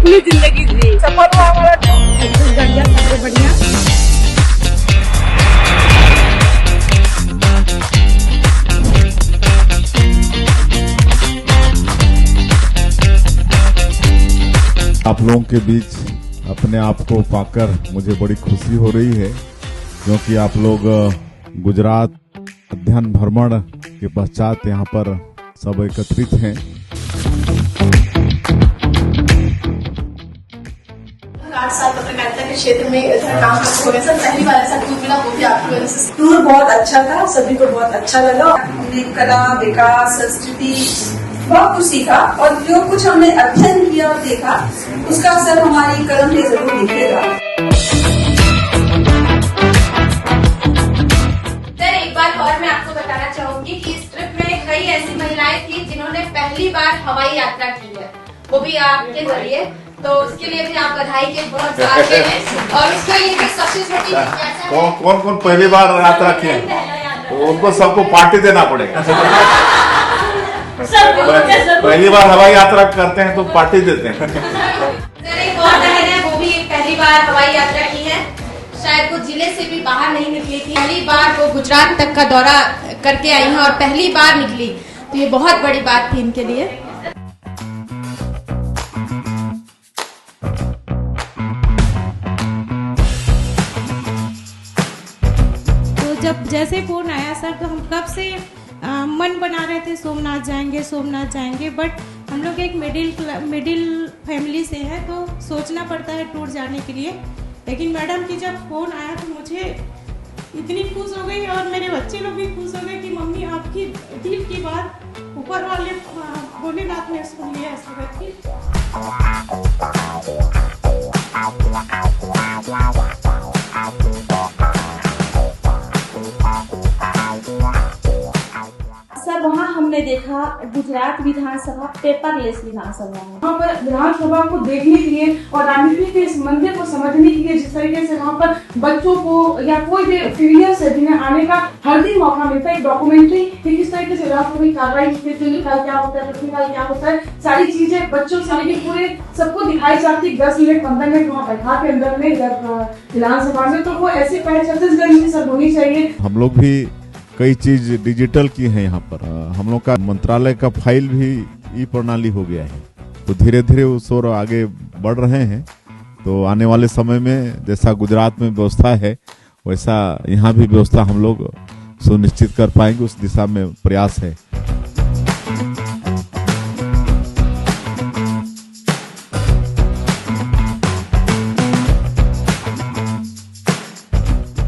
अपनी जिंदगी जी सफल हुआ हमारा। बढ़िया, सबसे बढ़िया। आप लोगों के बीच अपने आप को पाकर मुझे बड़ी खुशी हो रही है, क्योंकि आप लोग गुजरात अध्ययन भ्रमण के पश्चात यहाँ पर सब एकत्रित हैं। 8 साल पत्रकारिता के क्षेत्र में काम करते हुए सर पहली बार ऐसा टूर मिला, वो भी आपकी वजह से। टूर बहुत अच्छा था, सभी को बहुत अच्छा लगा। हमने कला, विकास, संस्कृति बहुत कुछ सीखा और जो कुछ हमने अध्ययन किया और देखा उसका असर हमारी कलम पे जरूर दिखेगा। सर एक बात और मैं आपको बताना चाहूंगी कि इस ट्रिप में कई ऐसी महिलाएं थी जिन्होंने पहली बार हवाई यात्रा की है, वो भी आपके जरिए, तो उसके लिए भी आप बधाई के बहुत आगे हैं। और उसके लिए भी सबसे छोटी कौन कौन पहली बार यात्रा किए तो उनको सबको पार्टी देना पड़ेगा। पहली बार हवाई यात्रा करते हैं तो पार्टी देते हैं। सर एक और बहन है, वो भी पहली बार हवाई यात्रा की है, शायद वो जिले से भी बाहर नहीं निकली थी, पहली बार वो गुजरात तक का दौरा करके आई हैं और पहली बार निकली, तो ये बहुत बड़ी बात थी इनके लिए। तो जब जैसे फोन आया सर, तो हम कब से मन बना रहे थे सोमनाथ जाएंगे, बट हम लोग एक मिडिल फैमिली से है, तो सोचना पड़ता है टूर जाने के लिए। लेकिन मैडम की जब फोन आया तो मुझे इतनी खुश हो गई और मेरे बच्चे लोग भी खुश हो गए कि मम्मी आपकी दिल की बात ऊपर वाले भोलेनाथ ने सुन लिया सूरत की। सर वहाँ हमने देखा गुजरात विधानसभा पेपरलेस विधानसभा है। वहाँ पर विधानसभा को देखने के लिए और राजनीति के इस मंदिर को समझने के लिए जिस तरीके से वहाँ पर बच्चों को या कोई भी सीनियर्स है जिन्हें आने का हर दिन मौका मिलता है, डॉक्यूमेंट्री कि किस तरीके से राष्ट्रपति कार्रवाई क्या होता है, प्रतिकाल क्या होता है, सारी चीजें बच्चों से लेकर पूरे सबको दिखाई जाती है। 10 मिनट 15 मिनट वहाँ बैठा के अंदर में विधानसभा में, तो वो ऐसे पहले छत्तीसगढ़ में सब होनी चाहिए। हम लोग भी कई चीज डिजिटल की है यहाँ पर। हम लोग का मंत्रालय का फाइल भी ई प्रणाली हो गया है, तो धीरे धीरे उस ओर आगे बढ़ रहे हैं। तो आने वाले समय में जैसा गुजरात में व्यवस्था है वैसा यहाँ भी व्यवस्था हम लोग सुनिश्चित कर पाएंगे, उस दिशा में प्रयास है।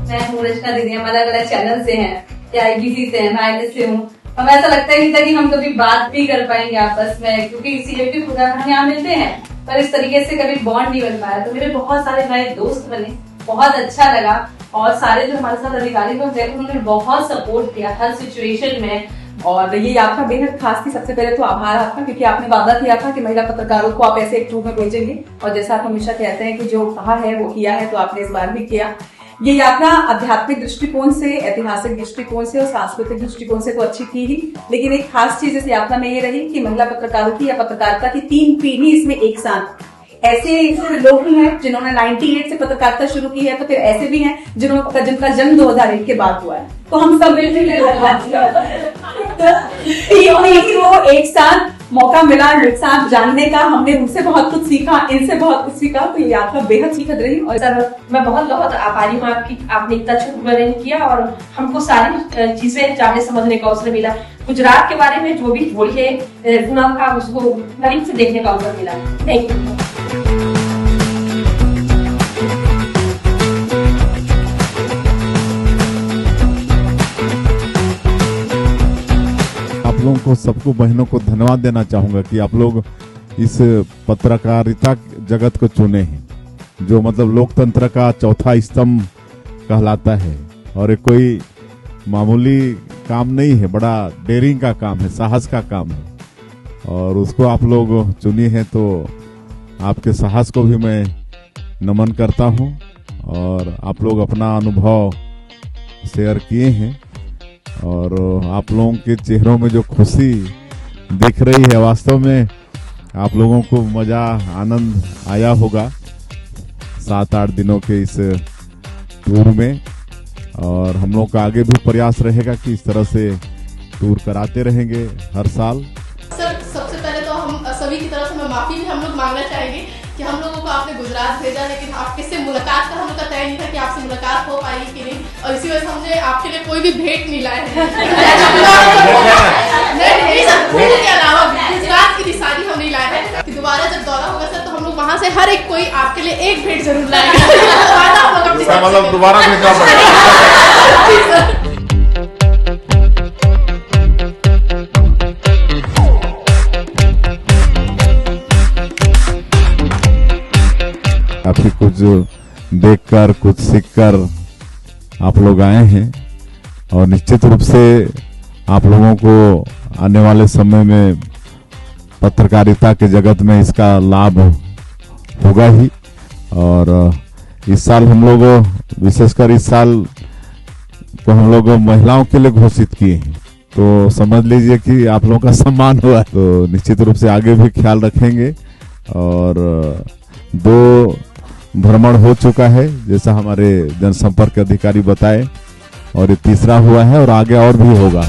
मैं हूँ रचना दीदी, हम अलग अलग चैनल से हैं, या IBC से हैं, मैं INS से हूँ। हमें ऐसा लगता ही नहीं था कि हम कभी बात भी कर पाएंगे आपस में, क्योंकि CFT प्रोग्राम हम यहाँ मिलते हैं पर इस तरीके से कभी बॉन्ड नहीं बन पाया। तो मेरे बहुत सारे नए दोस्त बने, बहुत अच्छा लगा। और सारे जो हमारे साथ अधिकारी लोग थे उन्होंने बहुत सपोर्ट किया हर सिचुएशन में। और ये आपका बेहद खास थी। सबसे पहले तो आभार आपका, क्योंकि आपने वादा किया था कि महिला पत्रकारों को आप ऐसे एक टूर में भेजेंगे, और जैसा आप हमेशा कहते हैं कि जो कहा है वो किया है, तो आपने इस बार भी किया। ये यात्रा आध्यात्मिक दृष्टिकोण से, ऐतिहासिक दृष्टिकोण से और सांस्कृतिक दृष्टिकोण से तो अच्छी थी ही, लेकिन एक खास चीज इस यात्रा में ये रही कि महिला पत्रकारों की या पत्रकारिता की 3 पीढ़ी इसमें एक साथ। ऐसे लोग भी हैं जिन्होंने 98 से पत्रकारिता शुरू की है, तो फिर ऐसे भी हैं जिनका जन्म 2001 के बाद हुआ है। तो हम सब मिलकर वो एक साथ मौका मिला एक साथ जानने का। हमने उनसे बहुत कुछ सीखा, इनसे बहुत कुछ सीखा, तो ये यात्रा बेहद सीखद रही। और सर मैं बहुत बहुत आभारी हूँ आपकी, आपने इतना अच्छा प्रोग्राम किया और हमको सारी चीजें जानने समझने का अवसर मिला। गुजरात के बारे में जो भी बोलिए गुना का, उसको करीब से देखने का अवसर मिला। Thank you. आप लोगों को, सबको, बहनों को धन्यवाद देना चाहूंगा कि आप लोग इस पत्रकारिता जगत को चुने हैं, जो मतलब लोकतंत्र का चौथा स्तंभ कहलाता है। और ये कोई मामूली काम नहीं है, बड़ा डेयरिंग का काम है, साहस का काम है, और उसको आप लोग चुनी है। तो आपके साहस को भी मैं नमन करता हूं। और आप लोग अपना अनुभव शेयर किए हैं, और आप लोगों के चेहरों में जो खुशी दिख रही है, वास्तव में आप लोगों को मजा आनंद आया होगा 7-8 दिनों के इस टूर में, और हम लोग का आगे भी प्रयास रहेगा कि इस तरह से टूर कराते रहेंगे हर साल। सर, सबसे पहले तो हम सभी की तरफ से मैं माफ़ी भी हम लोग मांगना चाहेंगे कि हम लोगों को आपने गुजरात भेजा, लेकिन आपके से मुलाकात का हम लोग का तय नहीं था कि आपसे मुलाकात हो पाएगी कि नहीं, और इसी वजह से हमने आपके लिए कोई भी भेंट नहीं लाए हैं। नहीं सर, फूल के अलावा गुजरात की निशानी हम नहीं लाए हैं कि दोबारा जब दौरा होगा सर तो हम लोग वहाँ से हर एक कोई आपके लिए एक भेंट जरूर लाएंगे। मतलब दोबारा भेजना पड़ेगा। काफी कुछ देखकर कुछ सीखकर आप लोग आए हैं, और निश्चित रूप से आप लोगों को आने वाले समय में पत्रकारिता के जगत में इसका लाभ होगा ही। और इस साल हम लोग, विशेषकर इस साल को हम लोग महिलाओं के लिए घोषित किए हैं, तो समझ लीजिए कि आप लोगों का सम्मान हुआ है। तो निश्चित रूप से आगे भी ख्याल रखेंगे। और 2 भ्रमण हो चुका है जैसा हमारे जनसंपर्क अधिकारी बताए, और ये तीसरा हुआ है और आगे और भी होगा।